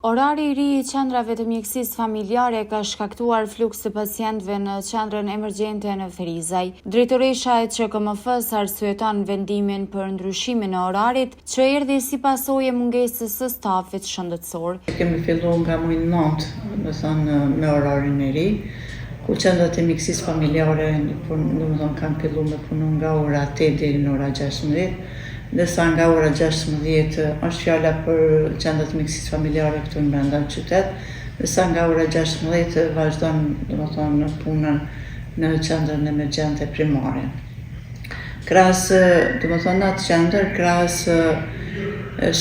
Orari i ri i qendrave të mjekësisë familjare ka shkaktuar fluks të pacientëve në qendrën emergjente në Ferizaj. Drejtoresha e QKMF-s arsyeton vendimin për ndryshimin e orarit që erdhi si pasojë e mungesës së stafit shëndetësor. Kemi filluar nga muaj nëntë, me orarin e ri, ku qendrat e mjekësisë familjare kanë filluar me punu nga ora 8 deri në ora 16. Ndërsa nga ora 16 është fjala për qendrat e mjekësisë familjare këtu në brenda qytet, ndërsa nga ora 16 vazhdon punën në qendrën emergjente primare. Krahas atë qendër, krahas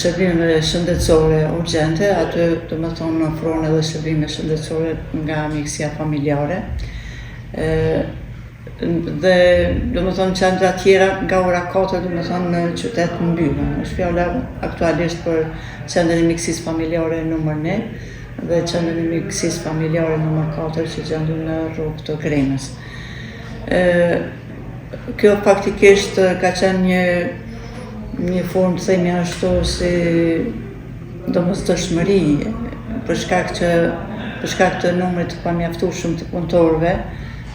shërbimeve shëndetësore urgjente, aty ofrohen edhe shërbime shëndetësore nga mjekësia familjare. Dhe qendra tjera nga ora 4 në qytet mbyllen. Është fjala aktualisht për qendrën e mjekësisë familjare numër 1 dhe qendrën e mjekësisë familjare numër 4 që gjendet në rrugë të Kremës. Kjo faktikisht ka qenë një formë, themi ashtu, si domosdoshmëri për shkak të numrit të pamjaftueshëm të punëtorëve,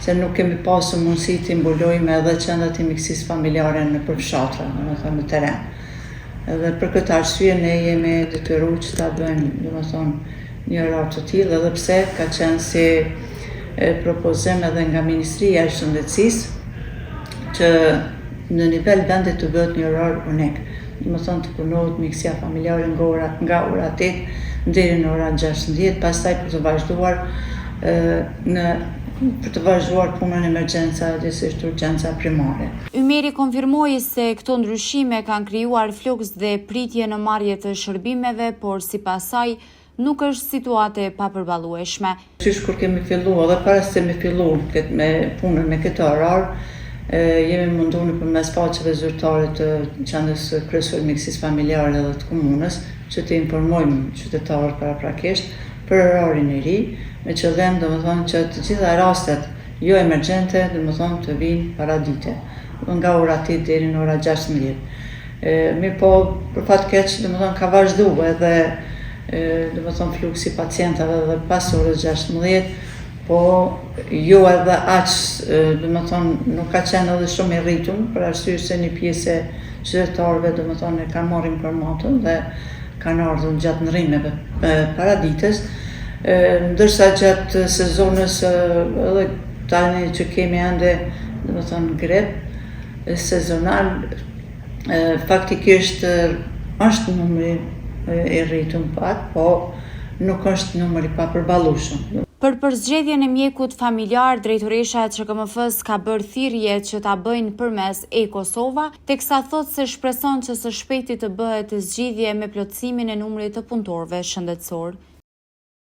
se nuk kemi pasur mundësi të mbulojmë edhe qendrat e mjekësisë familjare në përfshatra, në teren. Edhe për këtë arsye ne jemi detyruar që ta bëjmë një orar të tillë, edhe pse ka qenë si propozim edhe nga Ministria e Shëndetësisë që në nivel vendi të bëhet një orar unik. Të punohet mjekësia familjare nga ora 8 deri në ora 16, pastaj për të vazhduar punën emergjenca dhe urgjenca primare. Ymeri konfirmoi se këto ndryshime kanë krijuar fluks dhe pritje në marrje të shërbimeve, por sipas saj nuk është situate e papërballueshme. Kur kemi filluar dhe para se me filluar me punën me këtë orar, jemi munduar nëpërmes faqeve zyrtare të qendrës kryesore mjekësisë familjare dhe të komunës që të informojmë qytetarët paraprakisht për orarin e ri, me qëllim që të gjitha rastet jo emergjente të vinë paradite, nga ora 8 deri në ora 16. Mirë po, për fat keq, ka vazhduar edhe fluksi pacientave dhe pas orës 16, po jo edhe aq, nuk ka qenë edhe shumë i rritur, për arsye se një pjesë e qytetarëve e kanë marrë informatë dhe kanë ardhur gjatë ndërrimeve paradites. Ndërsa gjatë sezonës edhe tani që kemi ende grep sezonal, faktikisht është numri i rritur pak, po nuk është numri i papërballueshëm. Për përzgjedhjen e mjekut familjar, drejtoresha e QKMF-s ka bërë thirrje që ta bëjnë përmes e-Kosova, teksa thotë se shpreson që së shpejti të bëhet zgjidhje me plotësimin e numrit të punëtorëve shëndetësor.